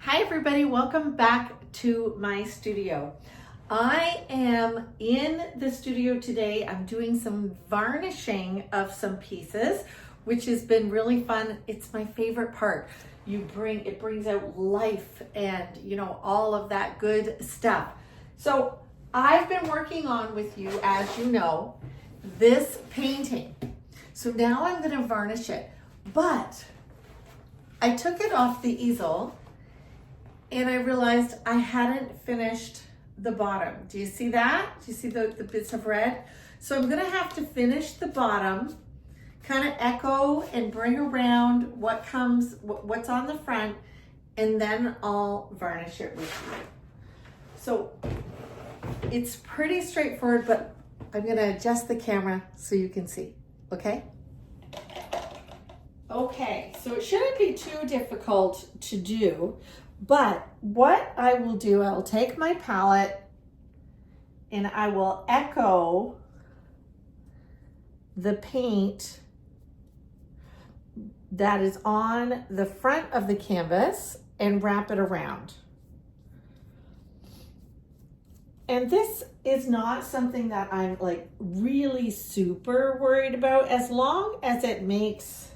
Hi everybody, welcome back to my studio. I am in the studio today. I'm doing some varnishing of some pieces, which has been really fun. It's my favorite part. It brings out life and all of that good stuff. So I've been working on with you, as you know, this painting. So now I'm going to varnish it, but I took it off the easel and I realized I hadn't finished the bottom. Do you see that? Do you see the bits of red? So I'm gonna have to finish the bottom, kind of echo and bring around what's on the front, and then I'll varnish it with you. So it's pretty straightforward, but I'm gonna adjust the camera so you can see, okay? Okay, so it shouldn't be too difficult to do. But what I will do, I will take my palette and I will echo the paint that is on the front of the canvas and wrap it around. And this is not something that I'm like really super worried about, as long as it makes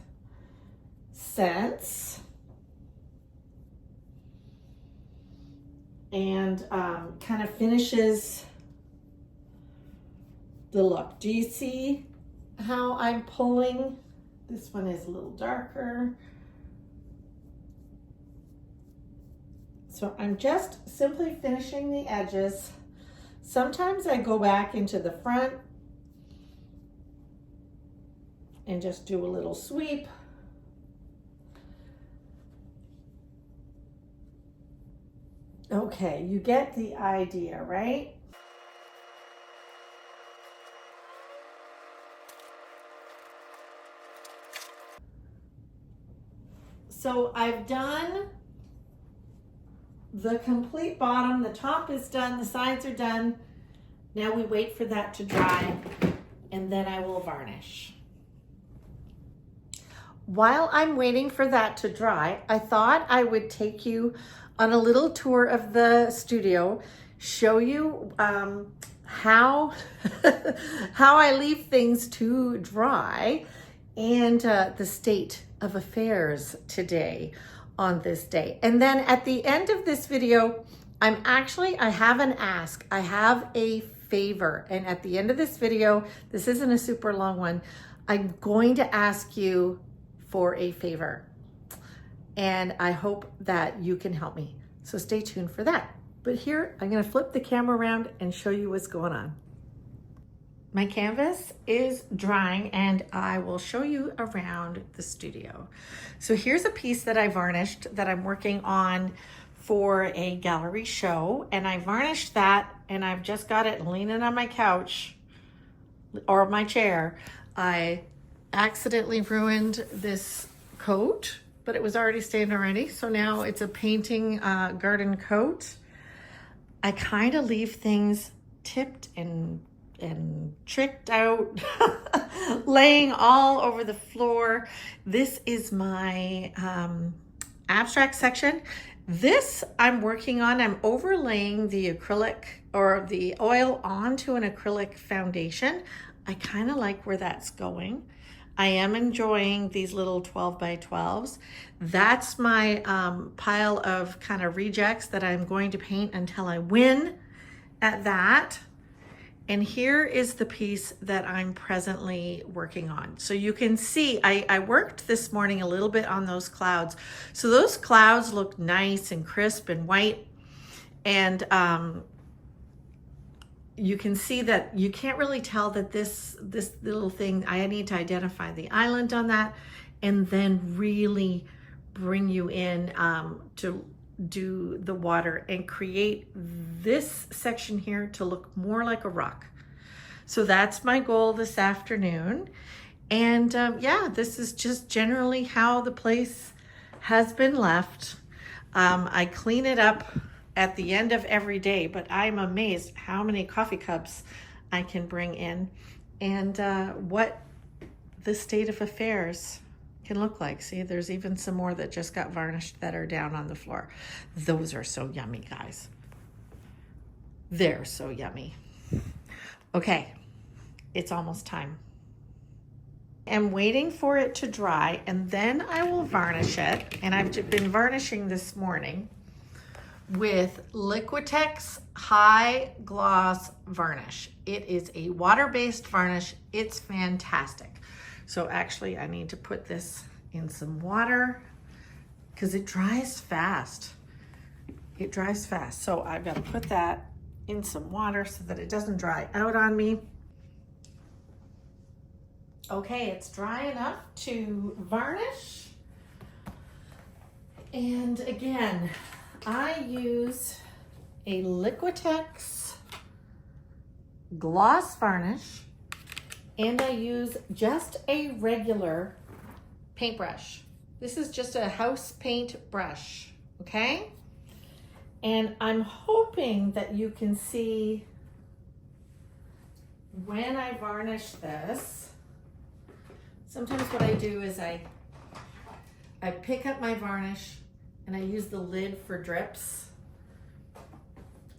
sense. And kind of finishes the look. Do you see how I'm pulling? This one is a little darker. So I'm just simply finishing the edges. Sometimes I go back into the front and just do a little sweep. Okay, you get the idea, right? So I've done the complete bottom, the top is done, the sides are done. Now we wait for that to dry and then I will varnish. While I'm waiting for that to dry, I thought I would take you on a little tour of the studio, show you how I leave things to dry, and the state of affairs today on this day. And then at the end of this video, I have an ask, I have a favor. And at the end of this video, this isn't a super long one, I'm going to ask you for a favor. And I hope that you can help me. So stay tuned for that. But here, I'm gonna flip the camera around and show you what's going on. My canvas is drying and I will show you around the studio. So here's a piece that I varnished that I'm working on for a gallery show. And I varnished that and I've just got it leaning on my couch or my chair. I accidentally ruined this coat, but it was already stained already. So now it's a painting garden coat. I kind of leave things tipped and tricked out, laying all over the floor. This is my abstract section. This I'm working on, I'm overlaying the acrylic or the oil onto an acrylic foundation. I kind of like where that's going. I am enjoying these little 12 by 12s. That's my pile of kind of rejects that I'm going to paint until I win at that. And here is the piece that I'm presently working on. So you can see, I worked this morning a little bit on those clouds. So those clouds look nice and crisp and white. And you can see that you can't really tell that this little thing, I need to identify the island on that and then really bring you in to do the water and create this section here to look more like a rock. So that's my goal this afternoon. And yeah, this is just generally how the place has been left. I clean it up at the end of every day, but I'm amazed how many coffee cups I can bring in and what the state of affairs can look like. See, there's even some more that just got varnished that are down on the floor. Those are so yummy, guys. They're so yummy. Okay, it's almost time. I'm waiting for it to dry, and then I will varnish it. And I've been varnishing this morning with Liquitex High Gloss Varnish. It is a water-based varnish. It's fantastic. So actually I need to put this in some water because it dries fast. It dries fast. So I've got to put that in some water so that it doesn't dry out on me. Okay, it's dry enough to varnish. And again, I use a Liquitex gloss varnish, and I use just a regular paintbrush. This is just a house paint brush, okay? And I'm hoping that you can see when I varnish this. Sometimes what I do is I pick up my varnish and I use the lid for drips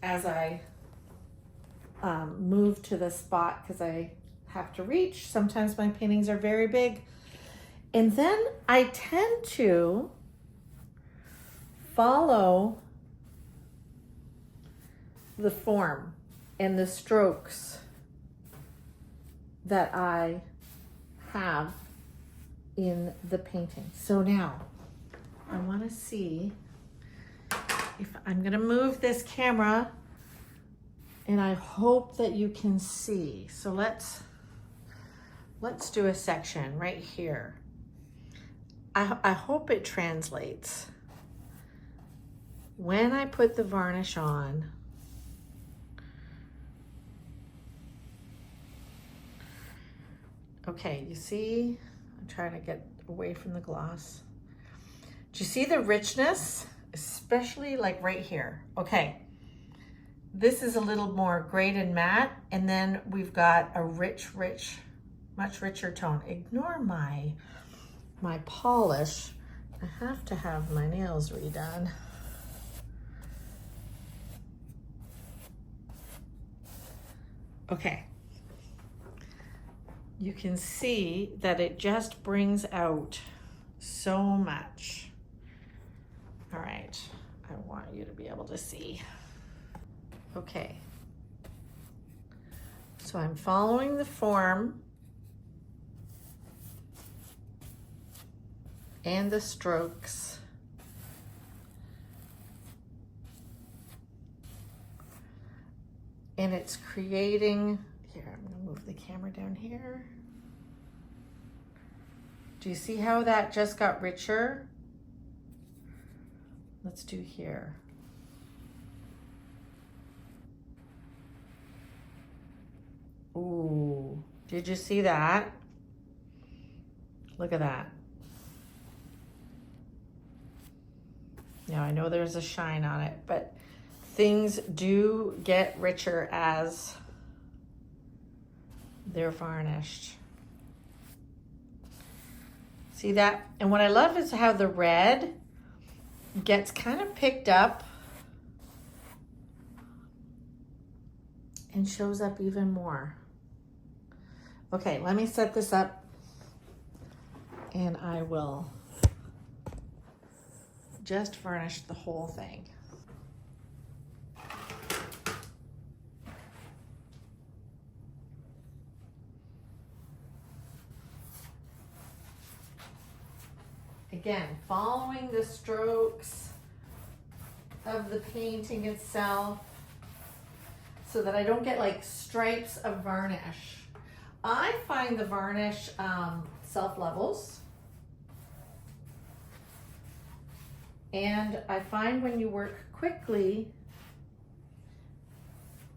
as I move to the spot because I have to reach. Sometimes my paintings are very big. And then I tend to follow the form and the strokes that I have in the painting. So now I want to see if I'm going to move this camera, and I hope that you can see. So let's do a section right here. I hope it translates. When I put the varnish on, okay, you see, I'm trying to get away from the gloss. Do you see the richness? Especially like right here. Okay, this is a little more grayed and matte, and then we've got a rich, much richer tone. Ignore my polish. I have to have my nails redone. Okay. You can see that it just brings out so much. All right, I want you to be able to see. Okay. So I'm following the form and the strokes. And it's creating, here, I'm gonna move the camera down here. Do you see how that just got richer? Let's do here. Ooh, did you see that? Look at that. Now I know there's a shine on it, but things do get richer as they're varnished. See that? And what I love is how the red gets kind of picked up and shows up even more. Okay, let me set this up and I will just varnish the whole thing. Again, following the strokes of the painting itself so that I don't get like stripes of varnish. I find the varnish self-levels. And I find when you work quickly,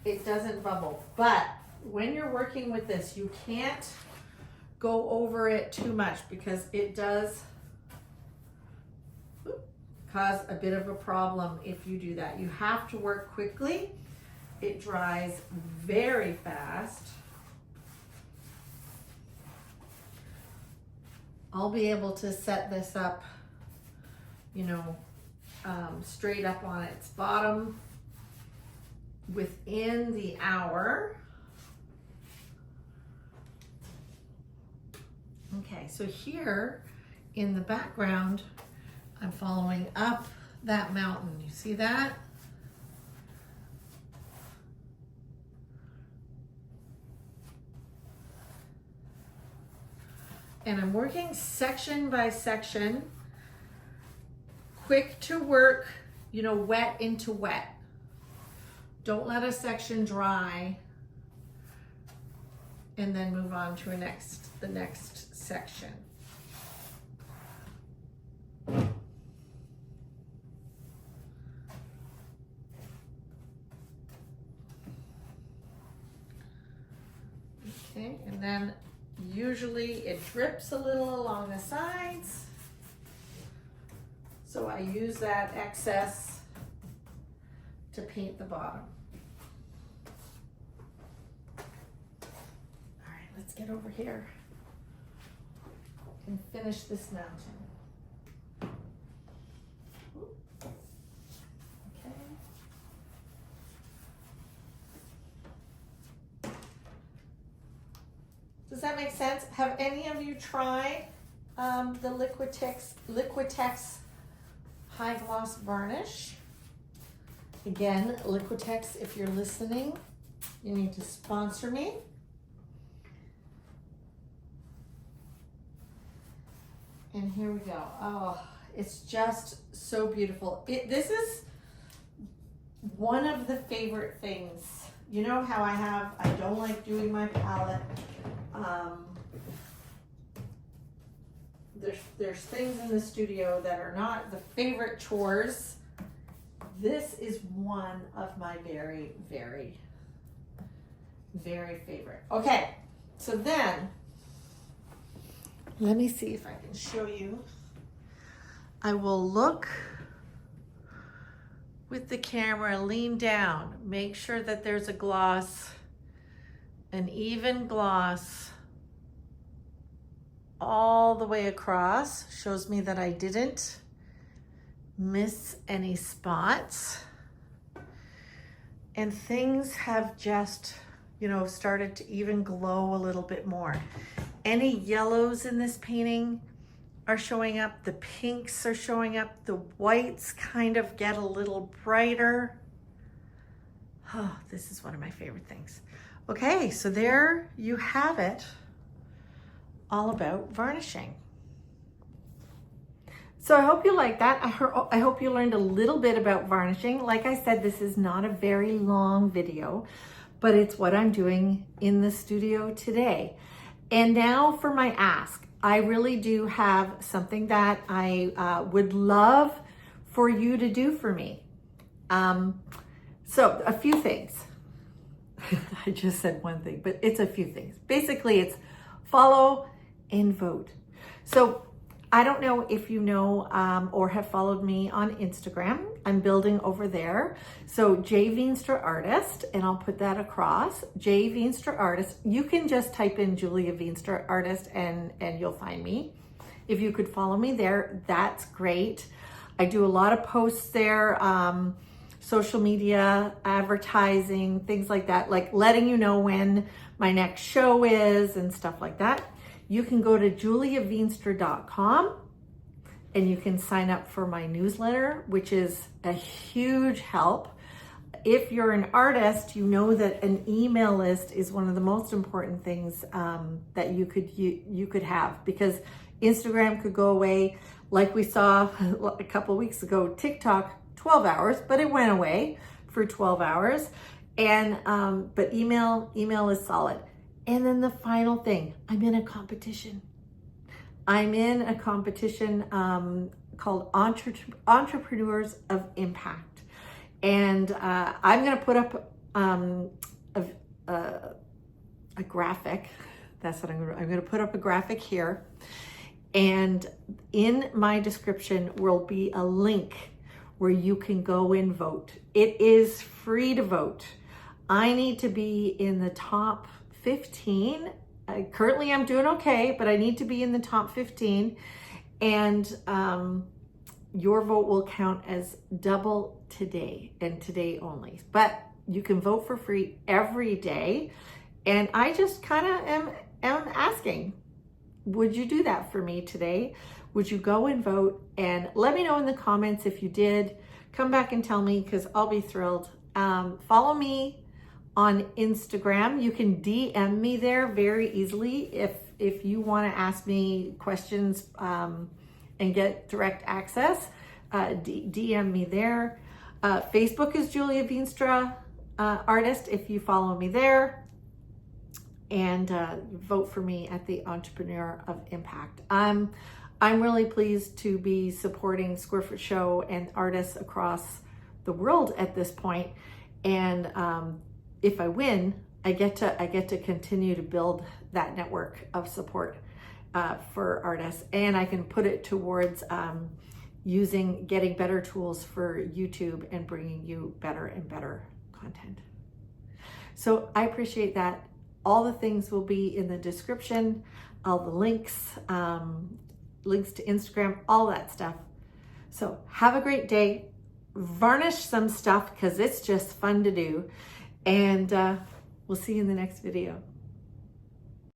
it doesn't bubble. But when you're working with this, you can't go over it too much because it does cause a bit of a problem if you do that. You have to work quickly. It dries very fast. I'll be able to set this up, you know, straight up on its bottom within the hour. Okay, so here in the background, I'm following up that mountain. You see that? And I'm working section by section, quick to work, you know, wet into wet. Don't let a section dry and then move on to the next section. Okay, and then usually it drips a little along the sides. So I use that excess to paint the bottom. All right, let's get over here and finish this mountain. Does that make sense? Have any of you tried the Liquitex High Gloss Varnish? Again, Liquitex, if you're listening, you need to sponsor me. And here we go. Oh, it's just so beautiful. This is one of the favorite things. You know how I don't like doing my palette. There's things in the studio that are not the favorite chores. This is one of my very, very, very favorite. Okay, so then, let me see if I can show you. I will look with the camera, lean down, make sure that there's a gloss, an even gloss all the way across. Shows me that I didn't miss any spots. And things have just, you know, started to even glow a little bit more. Any yellows in this painting are showing up. The pinks are showing up. The whites kind of get a little brighter. Oh, this is one of my favorite things. Okay, so there you have it, all about varnishing. So I hope you like that. I hope you learned a little bit about varnishing. Like I said, this is not a very long video, but it's what I'm doing in the studio today. And now for my ask. I really do have something that I would love for you to do for me. So a few things. I just said one thing, but it's a few things. Basically, it's follow and vote. So I don't know if you know or have followed me on Instagram. I'm building over there. So J Veenstra Artist, and I'll put that across. J Veenstra Artist. You can just type in Julia Veenstra Artist and you'll find me. If you could follow me there, that's great. I do a lot of posts there. Social media, advertising, things like that, like letting you know when my next show is and stuff like that. You can go to juliaveenstra.com and you can sign up for my newsletter, which is a huge help. If you're an artist, you know that an email list is one of the most important things that you could have, because Instagram could go away. Like we saw a couple weeks ago, TikTok, 12 hours, but it went away for 12 hours. And, but email is solid. And then the final thing, I'm in a competition. I'm in a competition called Entrepreneurs of Impact. And I'm gonna put up a graphic. That's what I'm gonna put up a graphic here. And in my description will be a link where you can go and vote. It is free to vote. I need to be in the top 15 currently I'm doing okay, but I need to be in the top 15, and your vote will count as double today and today only. But you can vote for free every day, and I just kind of am asking, would you do that for me today? Would you go and vote? And let me know in the comments if you did. Come back and tell me, because I'll be thrilled. Follow me on Instagram. You can DM me there very easily if you want to ask me questions and get direct access. DM me there. Facebook is Julia Veenstra Artist if you follow me there. And vote for me at the Entrepreneur of Impact. I'm really pleased to be supporting Square Foot Show and artists across the world at this point. And if I win, I get to continue to build that network of support for artists, and I can put it towards getting better tools for YouTube and bringing you better and better content. So I appreciate that. All the things will be in the description, all the links, links to Instagram, all that stuff. So have a great day. Varnish some stuff because it's just fun to do. And we'll see you in the next video.